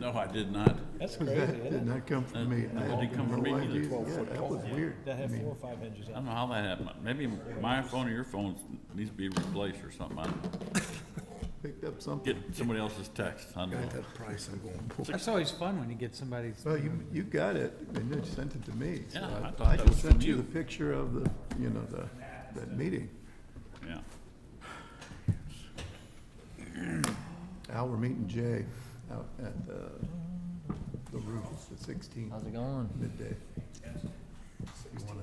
No, I did not. That's Did crazy, isn't it? not come from me. That I didn't come from no me idea. either. Yeah, that was weird. That I had mean, 4 or 5 inches I out. don't know how that happened. Maybe my phone or your phone needs to be replaced or something. I don't know. picked up something. Get somebody else's text. I don't know. Got that price, I'm going, That's always fun when you get somebody's. well, you got it, and you sent it to me. So Yeah, I I thought that just was sent from you you. the picture of the, you know, that meeting. Yeah. Al, we're meeting Jay out at the roof at 16 How's it going? midday. You wanna,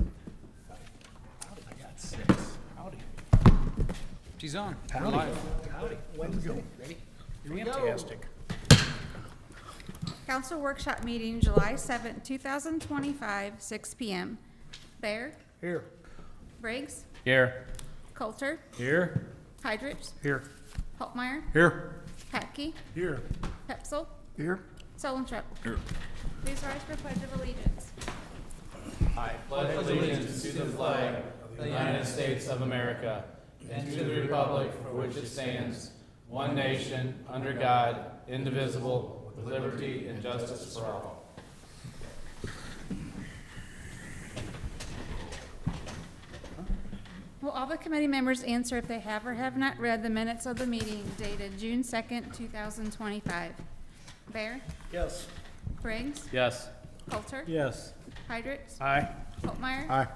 I got 6. Howdy. She's on. Howdy. Live. Howdy. Wednesday. Ready? Fantastic. Council workshop meeting, July 7th, 2025, 6 p.m. Bear, Here. Briggs, Here. Coulter, Here. Heidrich, Here. Holtmeyer, Here. Patke, Here. Pepsel, here? Solentrep. Here. Please rise for pledge of allegiance. I pledge allegiance to the flag of the United States of America and to the republic for which it stands, one nation, under God, indivisible, with liberty and justice for all. Will all the committee members answer if they have or have not read the minutes of the meeting dated June 2nd, 2025? Bear, Yes. Briggs, Yes. Coulter, Yes. Heidrich, Aye. Holtmeyer, Aye.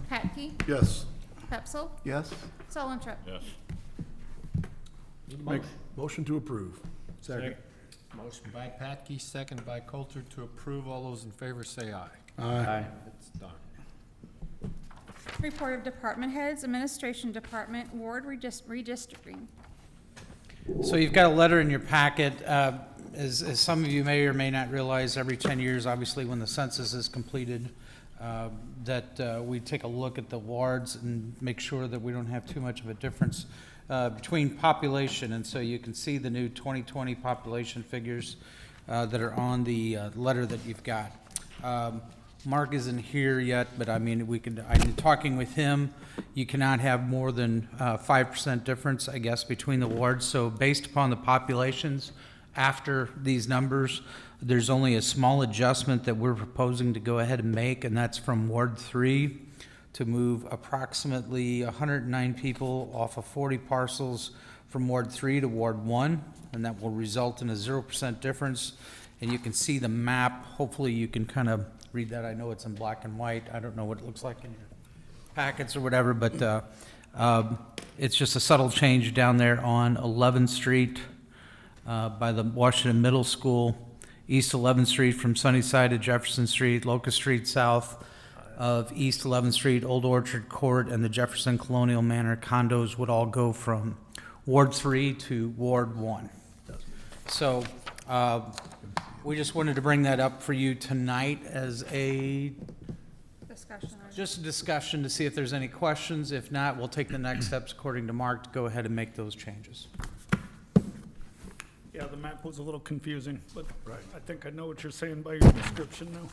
Patke, Yes. Pepsel, Yes? Solentrep. Yes. Motion to approve. Second. Motion by Patke, second by Coulter to approve. All those in favor say aye. Aye. It's done. Report of department heads, administration department, ward redistricting. So you've got a letter in your packet. As some of you may or may not realize, every 10 years, obviously, when the census is completed, that we take a look at the wards and make sure that we don't have too much of a difference between population. And so you can see the new 2020 population figures that are on the letter that you've got. Mark isn't here yet, but I mean, I'm talking with him. You cannot have more than 5% difference, I guess, between the wards. So based upon the populations after these numbers, there's only a small adjustment that we're proposing to go ahead and make, and that's from Ward 3 to move approximately 109 people off of 40 parcels from Ward 3 to Ward 1, and that will result in a 0% difference. And you can see the map. Hopefully you can kind of read that. I know it's in black and white. I don't know what it looks like in your packets or whatever, but it's just a subtle change down there on 11th Street by the Washington Middle School, East 11th Street from Sunnyside to Jefferson Street, Locust Street south of East 11th Street, Old Orchard Court, and the Jefferson Colonial Manor condos would all go from Ward 3 to Ward 1. So we just wanted to bring that up for you tonight as a Discussion. just a discussion to see if there's any questions. If not, we'll take the next steps according to Mark to go ahead and make those changes. Yeah, the map was a little confusing, but I think I know what you're saying by your description now.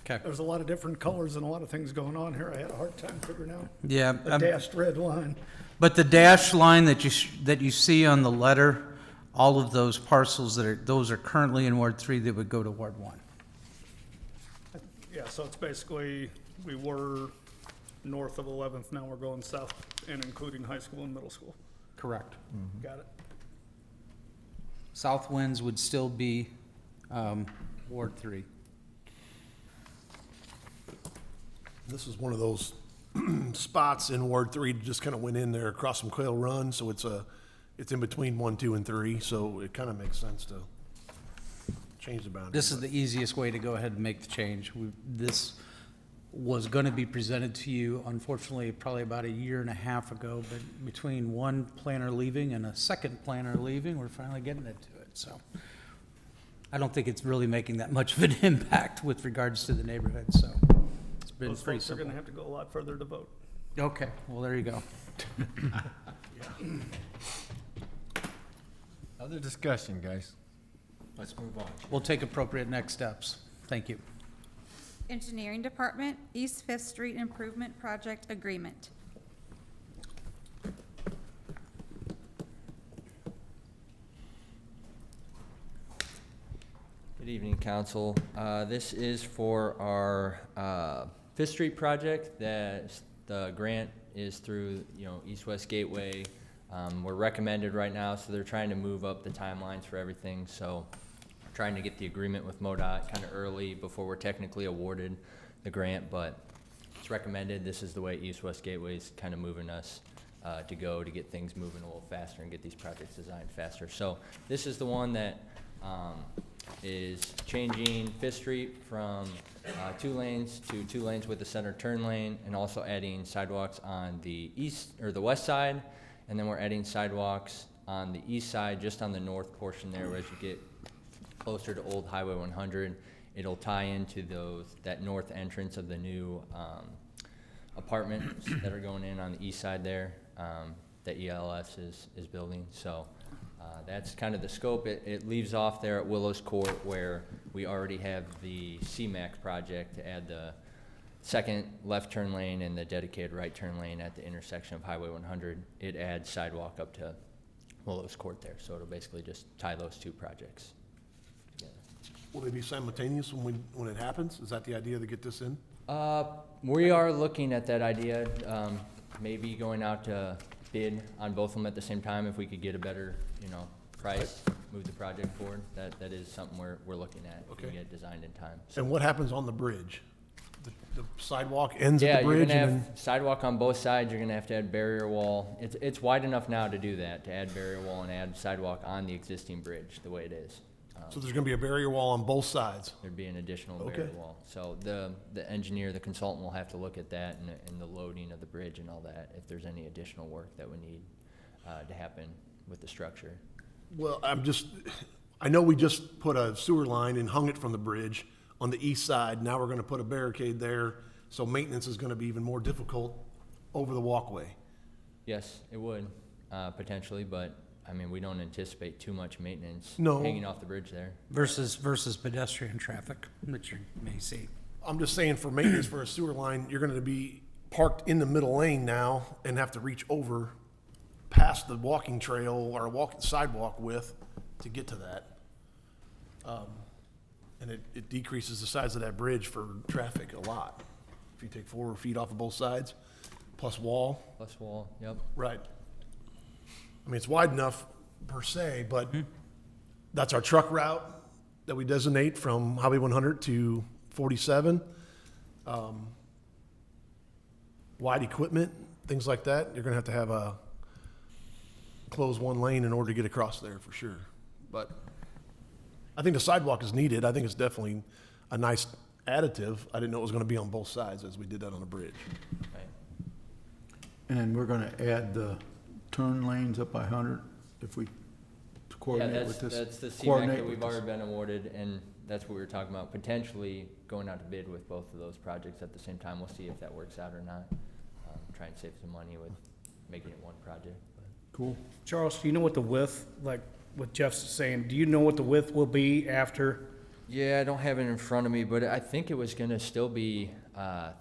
Okay. There's a lot of different colors and a lot of things going on here. I had a hard time figuring out Yeah, the dashed red line. but the dash line that you see on the letter, all of those parcels those are currently in Ward 3 that would go to Ward 1. Yeah, so it's basically, we were north of 11th, now we're going south and including high school and middle school. Correct. Got it? South winds would still be Ward 3. This is one of those spots in Ward 3, just kind of went in there across from Quail Run, so it's in between 1, 2, and 3, so it kind of makes sense to change the boundary. This is the easiest way to go ahead and make the change. This was going to be presented to you, unfortunately, probably about a year and a half ago, but between one planner leaving and a second planner leaving, we're finally getting it to it. So I don't think it's really making that much of an impact with regards to the neighborhood, so it's been Those pretty folks are simple. gonna have to go a lot further to vote. Okay, well, there you go. Other discussion, guys. Let's move on. We'll take appropriate next steps. Thank you. Engineering department, East 5th Street Improvement Project Agreement. Good evening, council. This is for our Fifth Street project. That the grant is through, East-West Gateway. We're recommended right now, so they're trying to move up the timelines for everything. So trying to get the agreement with MoDOT kind of early before we're technically awarded the grant, but it's recommended. This is the way East-West Gateway is kind of moving us to go to get things moving a little faster and get these projects designed faster. So this is the one that is changing Fifth Street from 2 lanes to 2 lanes with a center turn lane, and also adding sidewalks on the east or the west side, and then we're adding sidewalks on the east side, just on the north portion there, as you get closer to Old Highway 100. It'll tie into that north entrance of the new apartments that are going in on the east side there, that ELS is building. So that's kind of the scope. It leaves off there at Willows Court, where we already have the CMAX project to add the second left turn lane and the dedicated right turn lane at the intersection of Highway 100. It adds sidewalk up to Willows Court there. So it'll basically just tie those 2 projects together. Will they be simultaneous when it happens? Is that the idea to get this in? We are looking at that idea, maybe going out to bid on both of them at the same time if we could get a better, price, move the project forward. That is something we're looking at. If we Okay. get it designed in time. So, And what happens on the bridge? The sidewalk ends yeah, at the you're bridge? gonna and have sidewalk on both sides. You're gonna have to add barrier wall. It's wide enough now to do that, to add barrier wall and add sidewalk on the existing bridge the way it is. So there's gonna be a barrier wall on both sides? There'd be an additional Okay. barrier wall. So the engineer, the consultant will have to look at that and the loading of the bridge and all that, if there's any additional work that would need to happen with the structure. Well, I know we just put a sewer line and hung it from the bridge on the east side. Now we're gonna put a barricade there, so maintenance is gonna be even more difficult over the walkway. Yes, it would, potentially, but, I mean, we don't anticipate too much maintenance No. hanging off the bridge there. Versus pedestrian traffic, that you may see. I'm just saying for maintenance for a sewer line, you're gonna be parked in the middle lane now and have to reach over past the walking trail or sidewalk width to get to that. And it decreases the size of that bridge for traffic a lot. If you take 4 feet off of both sides, plus wall. Plus wall, yep. Right. I mean, it's wide enough per se, but that's our truck route that we designate from Highway 100 to 47. Wide equipment, things like that, you're gonna have to have a close one lane in order to get across there for sure. But I think the sidewalk is needed. I think it's definitely a nice additive. I didn't know it was gonna be on both sides as we did that on the bridge. Right. And then we're gonna add the turn lanes up by 100 if we Yeah, coordinate with this. that's the CMAQ coordinate that with we've this. already been awarded, and that's what we were talking about, potentially going out to bid with both of those projects at the same time. We'll see if that works out or not. Try and save some money with making it one project. But Cool. Charles, do you know what the width, like what Jeff's saying, do you know what the width will be after? yeah, I don't have it in front of me, but I think it was gonna still be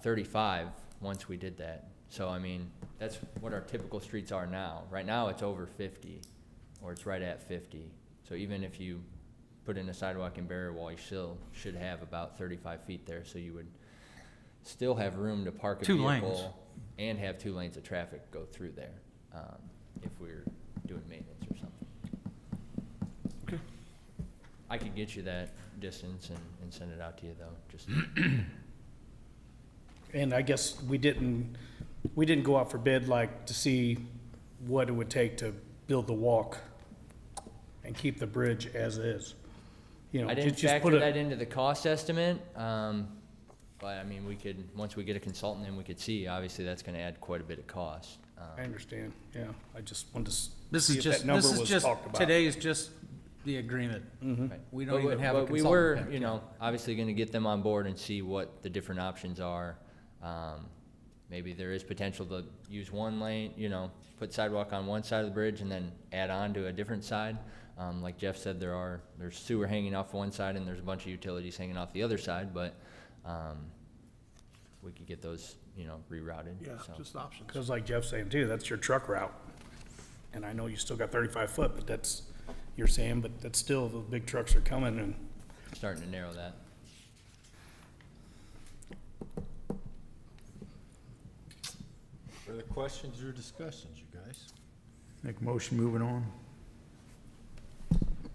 35 once we did that. So, I mean, that's what our typical streets are now. Right now, it's over 50, or it's right at 50. So even if you put in a sidewalk and barrier wall, you still should have about 35 feet there, so you would still have room to park a 2 vehicle lanes. and have 2 lanes of traffic go through there, if we're doing maintenance or something. Okay. I could get you that distance and send it out to you, though, just. And I guess we didn't go out for bid like to see what it would take to build the walk and keep the bridge as is. You know, I didn't just put factor it. that into the cost estimate, but I mean, we could, once we get a consultant in, we could see, obviously, that's gonna add quite a bit of cost. I understand, yeah, I just wanted to This see is if just, that number this is was just, talked about. today is just the agreement. Right. We don't But even have a but we consultant were, picked you know, obviously gonna get them on board and see what the different options are. Maybe there is potential to use one lane, you know, put sidewalk on one side of the bridge and then add on to a different side. Like Jeff said, there's sewer hanging off one side and there's a bunch of utilities hanging off the other side, but, we could get those, you know, rerouted, Yeah, so. just options. Because like Jeff's saying too, that's your truck route. And I know you still got 35 foot, but that's, you're saying, but that's still, the big trucks are coming and starting to narrow that. Further questions or discussions, you guys? Make a motion, moving on.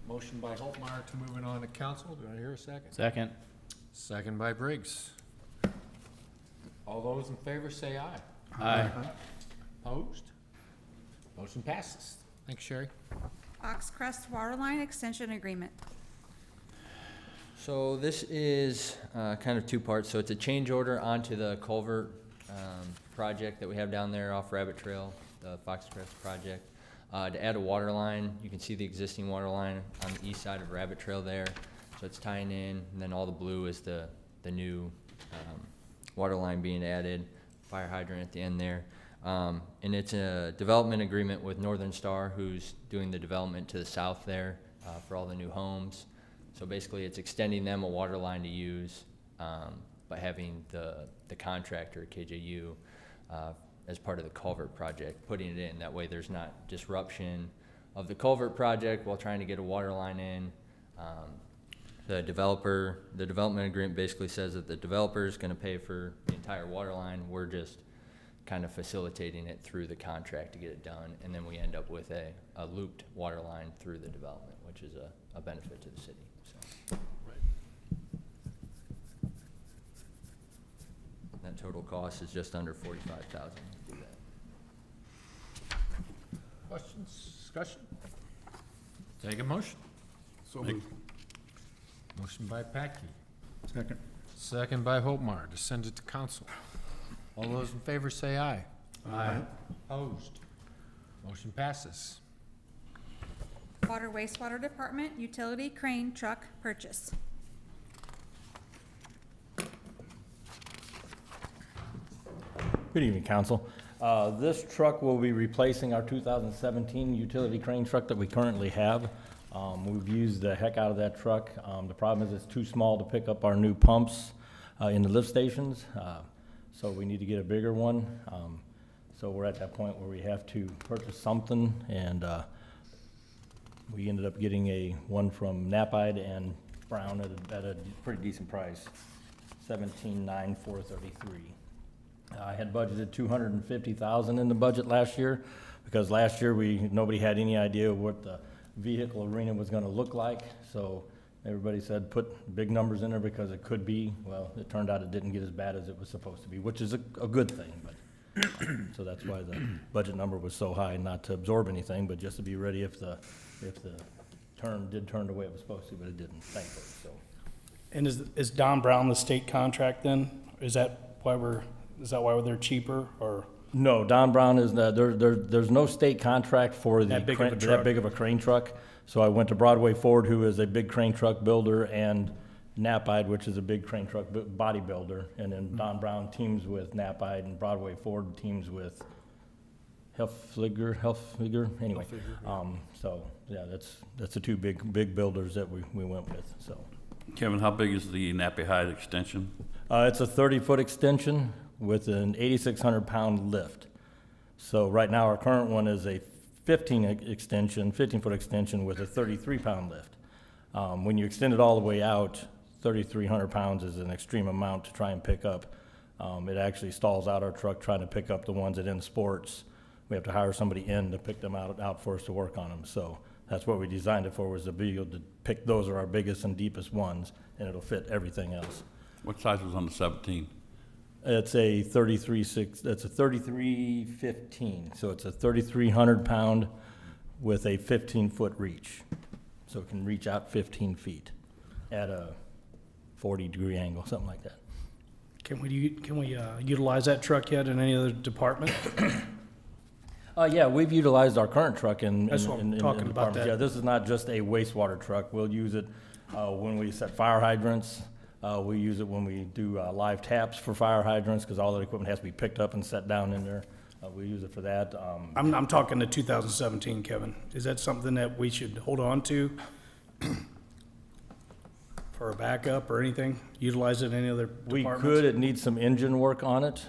Motion by Holtmeyer to move it on to council. Do I hear a second? Second. Second by Briggs. All those in favor say aye. Aye. Opposed? Motion passes. Thanks, Sherry. Ox Crest Waterline Extension Agreement. So this is kind of two parts. So it's a change order onto the culvert project that we have down there off Rabbit Trail, the Fox Crest project. To add a water line, you can see the existing water line on the east side of Rabbit Trail there. So it's tying in, and then all the blue is the new water line being added, fire hydrant at the end there. And it's a development agreement with Northern Star, who's doing the development to the south there for all the new homes. So basically, it's extending them a water line to use by having the contractor, KJU, as part of the culvert project, putting it in. That way there's not disruption of the culvert project while trying to get a water line in. The development agreement basically says that the developer is gonna pay for the entire water line. We're just kind of facilitating it through the contract to get it done. And then we end up with a looped water line through the development, which is a benefit to the city, so. That total cost is just under $45,000. Questions, discussion? Take a motion. So moved. Motion by Patke, Second. second by Holtmeyer to send it to council. All those in favor say aye. Aye. Opposed? Motion passes. Water Wastewater Department Utility Crane Truck Purchase. Good evening, council. This truck will be replacing our 2017 utility crane truck that we currently have. We've used the heck out of that truck. The problem is it's too small to pick up our new pumps in the lift stations, so we need to get a bigger one. So we're at that point where we have to purchase something, and we ended up getting one from Knapide and Brown at a pretty decent price, $17,943. I had budgeted $250,000 in the budget last year, because last year nobody had any idea what the vehicle arena was gonna look like. So everybody said, put big numbers in there because it could be. Well, it turned out it didn't get as bad as it was supposed to be, which is a good thing, but, so that's why the budget number was so high, not to absorb anything, but just to be ready if the turn the way it was supposed to, but it didn't, thankfully, so. And is Don Brown the state contract then? Is that why they're cheaper, or? No, Don Brown is, there's no state contract for That big of a that truck. big of a crane truck. So I went to Broadway Ford, who is a big crane truck builder, and Knapide, which is a big crane truck body builder. And then Don Brown teams with Knapide, and Broadway Ford teams with Helfliger, anyway. So, yeah, that's the two big builders that we went with, so. Kevin, how big is the Nappy Hyde extension? It's a 30-foot extension with an 8,600-pound lift. So right now, our current one is a 15-foot extension with a 33-pound lift. When you extend it all the way out, 3,300 pounds is an extreme amount to try and pick up. It actually stalls out our truck trying to pick up the ones that in sports. We have to hire somebody in to pick them out for us to work on them. So that's what we designed it for, was to be able to pick, those are our biggest and deepest ones, and it'll fit everything else. What size was on the 17? It's a 3315, so it's a 3,300 pound with a 15-foot reach. So it can reach out 15 feet at a 40-degree angle, something like that. Can we utilize that truck yet in any other department? Yeah, we've utilized our current truck in That's what I'm talking about, departments. that. Yeah, this is not just a wastewater truck. We'll use it when we set fire hydrants. We use it when we do live taps for fire hydrants, because all that equipment has to be picked up and set down in there. We use it for that. I'm talking to 2017, Kevin. Is that something that we should hold on to for a backup or anything? Utilize it in any other We departments? could, it needs some engine work on it.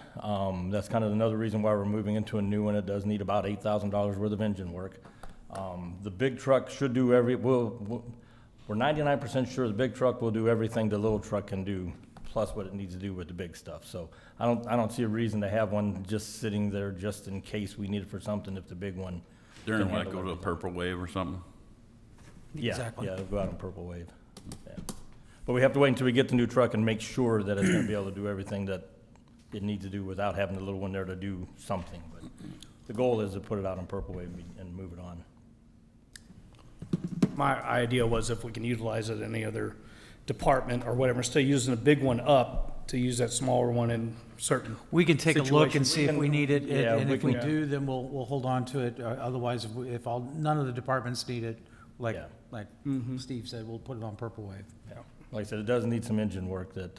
That's kind of another reason why we're moving into a new one. It does need about $8,000 worth of engine work. The big truck should do we'll we're 99% sure the big truck will do everything the little truck can do, plus what it needs to do with the big stuff. So I don't see a reason to have one just sitting there just in case we need it for something if the big one. During can like handle go to a everything. purple wave or something? Yeah, Exactly. yeah, it'll go out on Purple Wave. Yeah. But we have to wait until we get the new truck and make sure that it's gonna be able to do everything that it needs to do without having the little one there to do something. But the goal is to put it out on Purple Wave and move it on. My idea was if we can utilize it in any other department or whatever, instead of using the big one up, to use that smaller one in certain. We can take a look and Situations. see if we need it, Yeah, and we if we can- do, then we'll hold on to it. Otherwise, if none of the departments need it, like, Yeah. like Steve said, we'll put it on Purple Wave. Yeah. Like I said, it does need some engine work that,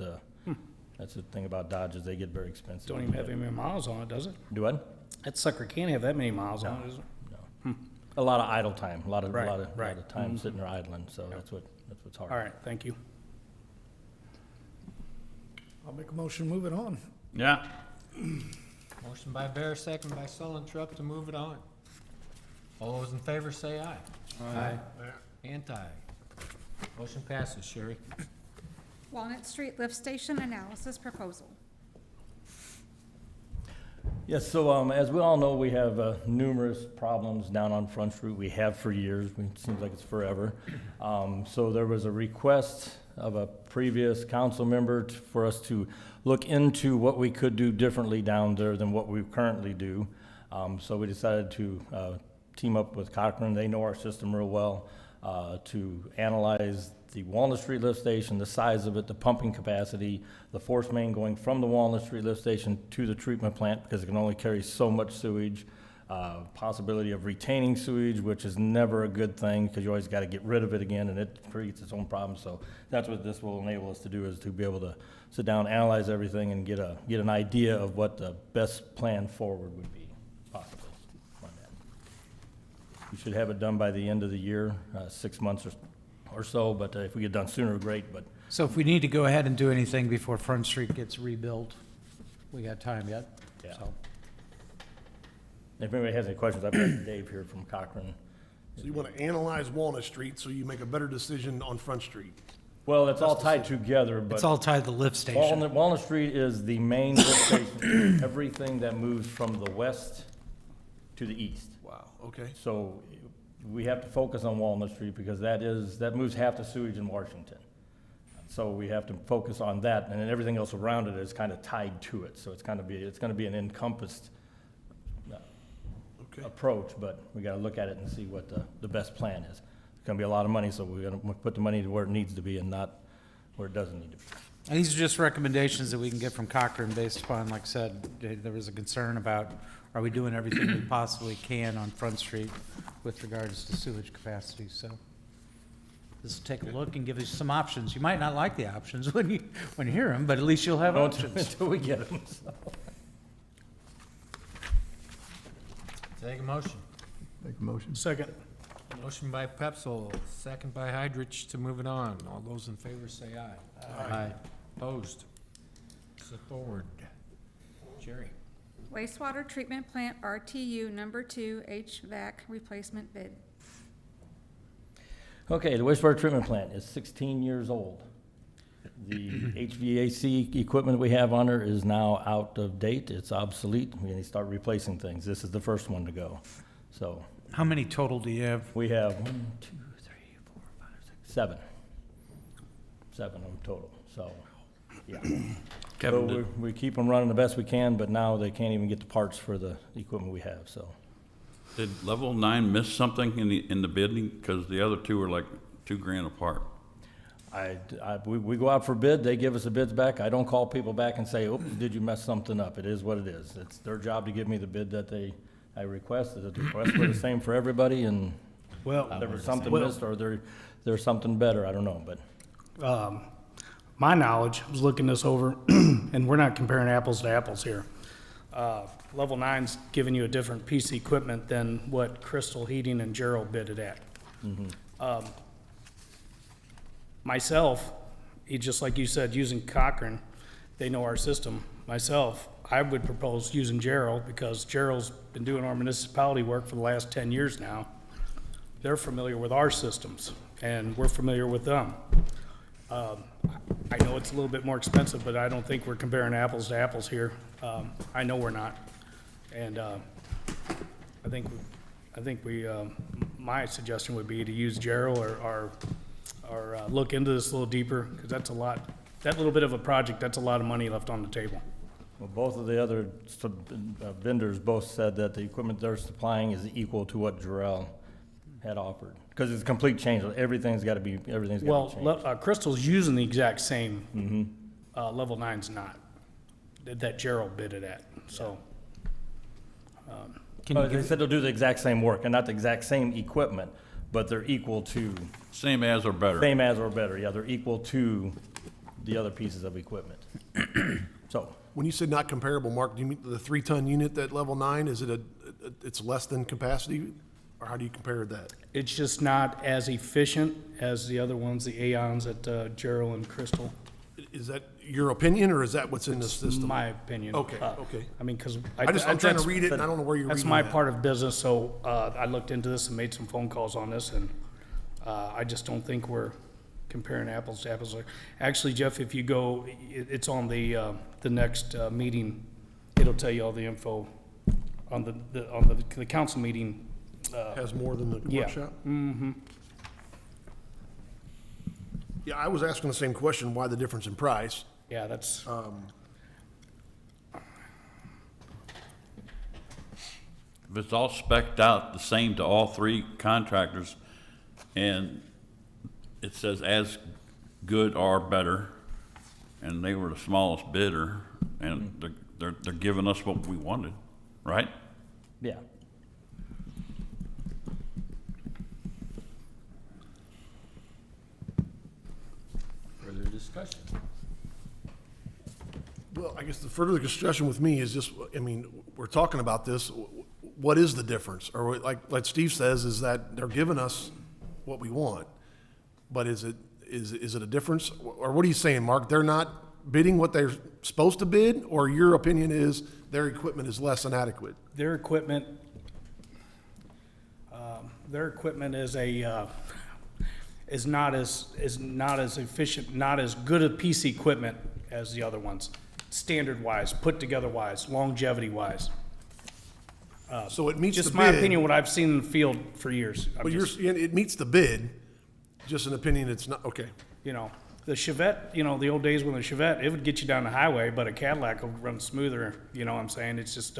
that's the thing about Dodge is they get very expensive. Don't even have any miles on it, does it? Do what? That sucker can't have that many miles on it, does it? No. A lot of idle time, a lot of Right, lot right. of time sitting there idling, so that's what's hard. All right, thank you. I'll make a motion, move it on. Yeah. Motion by Bear, second by Sullentrup to move it on. All those in favor say aye. Aye. Anti. Motion passes, Sherry. Walnut Street Lift Station Analysis Proposal. Yes, so as we all know, we have numerous problems down on Front Street. We have for years. It seems like it's forever. So there was a request of a previous council member for us to look into what we could do differently down there than what we currently do. So we decided to team up with Cochran. They know our system real well, to analyze the Walnut Street lift station, the size of it, the pumping capacity, the force main going from the Walnut Street lift station to the treatment plant, because it can only carry so much sewage. Possibility of retaining sewage, which is never a good thing, because you always got to get rid of it again, and it creates its own problems. So that's what this will enable us to do, is to be able to sit down, analyze everything, and get an idea of what the best plan forward would be, possibly, on that. We should have it done by the end of the year, 6 months or so, but if we get done sooner, great, but So if we need to go ahead and do anything before Front Street gets rebuilt, we got time yet? Yeah. So, if anybody has any questions, I've got Dave here from Cochran. So you want to analyze Walnut Street so you make a better decision on Front Street. Well, it's all tied together, but. it's all tied to the lift station. Walnut Street is the main lift station, everything that moves from the west to the east. Wow, okay. So we have to focus on Walnut Street because that moves half the sewage in Washington. So we have to focus on that, and then everything else around it is kind of tied to it. So it's gonna be an encompassed Okay. approach, but we gotta look at it and see what the best plan is. It's gonna be a lot of money, so we're gonna put the money to where it needs to be and not where it doesn't need to be. And these are just recommendations that we can get from Cochran based upon, like I said, there was a concern about, are we doing everything we possibly can on Front Street with regards to sewage capacity, so. Just take a look and give us some options. You might not like the options when you hear them, but at least you'll have options. Until we get them, so. Take a motion. Make a motion. Second. Motion by Pepsel, second by Hydrich to move it on. All those in favor say aye. Aye. Opposed? So forward. Jerry. Wastewater Treatment Plant RTU number 2 HVAC replacement bid. Okay, the wastewater treatment plant is 16 years old. The HVAC equipment we have on there is now out of date. It's obsolete. We need to start replacing things. This is the first one to go. So How many total do you have? we have 1, 2, 3, 4, 5, 6, 7. 7 of them total, so, yeah. Kevin, So did- we keep them running the best we can, but now they can't even get the parts for the equipment we have, so. Did level 9 miss something in the bidding? Because the other two are like $2,000 apart. We go out for bid, they give us the bids back. I don't call people back and say, oops, did you mess something up? It is what it is. It's their job to give me the bid that I requested. The requests were the same for everybody, and Well, there was something Well- missed, or there's something better, I don't know, but. my knowledge, I was looking this over, and we're not comparing apples to apples here. Level 9's giving you a different piece of equipment than what Crystal Heating and Gerald bid it at. Myself, just like you said, using Cochran, they know our system. Myself, I would propose using Gerald, because Gerald's been doing our municipality work for the last 10 years now. They're familiar with our systems. and we're familiar with them. I know it's a little bit more expensive, but I don't think we're comparing apples to apples here. I know we're not. And I think we, my suggestion would be to use Jarrow or look into this a little deeper, because that's a lot, that little bit of a project, that's a lot of money left on the table. Well, both of the other vendors both said that the equipment they're supplying is equal to what Jarrell had offered. Because it's a complete change. Everything's got to be changed. Well, Crystal's using the exact same, level 9's not, that Jarrow bid it at, so. They said they'll do the exact same work, and not the exact same equipment, but they're equal to, Same as or better. same as or better, yeah, they're equal to the other pieces of equipment. So, When you said not comparable, Mark, do you mean the 3-ton unit at level 9, is it it's less than capacity? Or how do you compare that? It's just not as efficient as the other ones, the Aeons at Jarrow and Crystal. Is that your opinion, or is that what's in the system? My opinion. Okay, okay. I mean, because I'm trying to read it, and I don't know where you're reading That's my that. part of business, so I looked into this and made some phone calls on this, and I just don't think we're comparing apples to apples. Actually, Jeff, if you go, it's on the next meeting, it'll tell you all the info on the council meeting. Has more than the Yeah. workshop? Mm-hmm. Yeah, I was asking the same question, why the difference in price? Yeah, that's, If it's all spec'd out the same to all three contractors, and it says as good or better, and they were the smallest bidder, and they're giving us what we wanted, right? yeah. Further discussion? Well, I guess the further discussion with me is just, I mean, we're talking about this, what is the difference? Or like Steve says, is that they're giving us what we want, but is it a difference? Or what are you saying, Mark? They're not bidding what they're supposed to bid, or your opinion is their equipment is less than adequate? their equipment is not as efficient, not as good a piece of equipment as the other ones, standard-wise, put-together-wise, longevity-wise. So it meets the bid. Just my opinion, what I've seen in the field for years. I'm But just- it meets the bid, just an opinion, it's not, okay. You know, the Chevette, you know, the old days when the Chevette, it would get you down the highway, but a Cadillac will run smoother, you know what I'm saying? It's just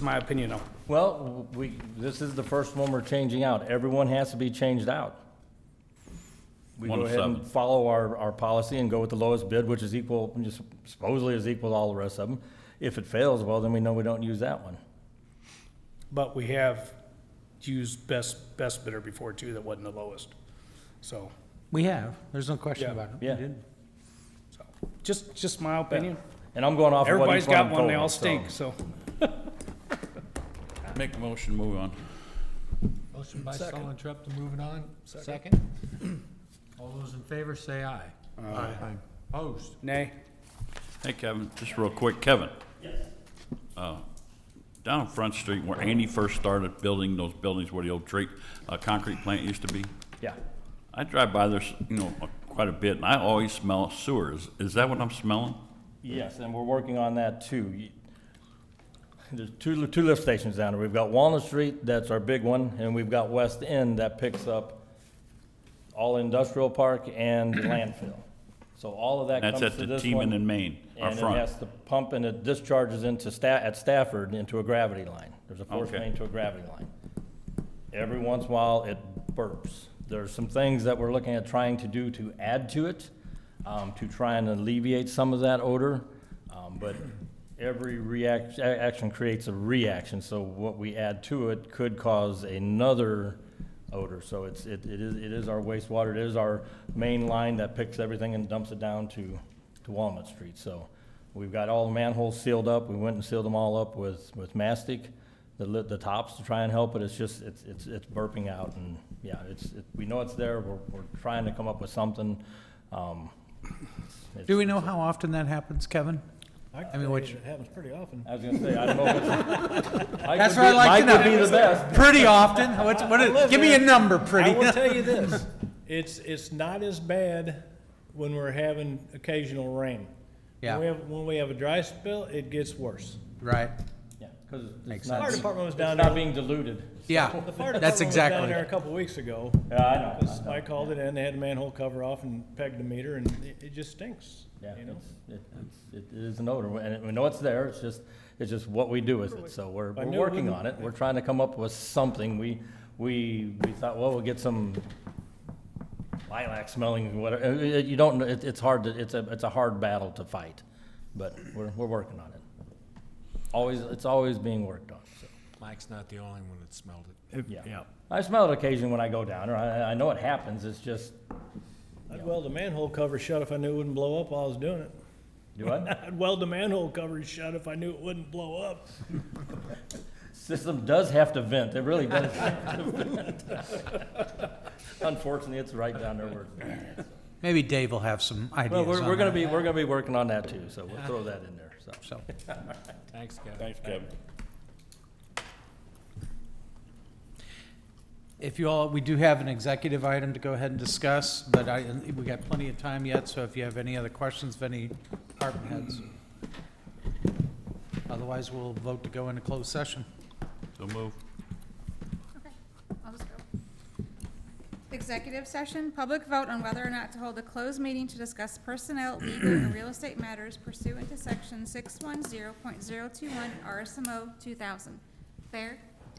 my opinion though. Well, this is the first one we're changing out. Everyone has to be changed out. We One go to ahead and seven. follow our policy and go with the lowest bid, which is equal, just supposedly is equal to all the rest of them. If it fails, well, then we know we don't use that one. But we have used best bidder before too, that wasn't the lowest. So, We have, there's no question Yeah. about it. We Yeah. did. so, just my opinion. And I'm going off of what Everybody's each one got of them one, they told all me, so. stink, so. Make a motion, move on. Motion by Sullentrup to move it on. Second. All those in favor say aye. Aye. Opposed? Nay. Hey, Kevin, just real quick, Kevin. Yes. Down on Front Street where Andy first started building those buildings where the old concrete plant used to be, Yeah. I drive by there, quite a bit, and I always smell sewers. Is that what I'm smelling? Yes, and we're working on that too. There's two lift stations down there. We've got Walnut Street, that's our big one, and we've got West End that picks up all industrial park and landfill. So all of that That's comes at to the this Teeman one. and Main, our And it front. has to pump and it discharges into at Stafford into a gravity line. There's a force Okay. main to a gravity line. Every once in a while, it burps. There's some things that we're looking at trying to do to add to it, to try and alleviate some of that odor. But every action creates a reaction, so what we add to it could cause another odor. So it is our wastewater, it is our main line that picks everything and dumps it down to Walnut Street. So we've got all the manholes sealed up. We went and sealed them all up with mastic, the tops to try and help it. It's just, it's burping out, and yeah, we know it's there. We're trying to come up with something. Do we know how often that happens, Kevin? I mean, which, It happens pretty often. I was gonna say, I don't know if it's. That's what I like to know. Mike would be the best. pretty often, give me a number, pretty. I will tell you this, it's not as bad when we're having occasional rain. Yeah. When we have a dry spell, it gets worse. Right, Yeah, because Makes it's not, Fire sense. department was it's down not there, being diluted. yeah, the fire that's department was exactly down there a it. couple weeks ago. Yeah, I know. Because I called it in, they had the manhole cover off and pegged the meter, and it just stinks, Yeah, you know? it is an odor, and we know it's there, it's just what we do with it, so we're I knew it working wouldn't- on it, we're trying to come up with something, we thought, well, we'll get some lilac smelling, whatever, you don't, it's hard to, it's a hard battle to fight, but we're working on it. It's always being worked on, so, Mike's not the only one that smelled it. yeah. I smell it occasionally when I go down there, I know it happens, it's just, I'd weld the manhole cover shut if I knew it wouldn't blow up while I was doing it. do what? I'd weld the manhole cover shut if I knew it wouldn't blow up. System does have to vent, it really does have to vent. Unfortunately, it's right down there where it's. Maybe Dave will have some ideas Well, we're on gonna that. be working on that too, so we'll throw that in there, so. So, Thanks, Kevin. Thanks, Kevin. if you all, we do have an executive item to go ahead and discuss, but we got plenty of time yet, so if you have any other questions of any department heads. Otherwise, we'll vote to go into closed session. So move. Okay, I'll just go. Executive session, public vote on whether or not to hold a closed meeting to discuss personnel, legal, and real estate matters pursuant to section 610.021 RSMO 2000. Fair?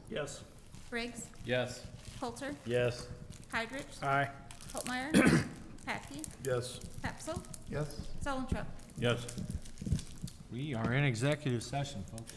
Yes. Briggs? Yes. Coulter? Yes. Heidrich? Aye. Holtmeyer? Patkey? Yes. Pepsel? Yes? Solentrop? Yes. We are in executive session, folks.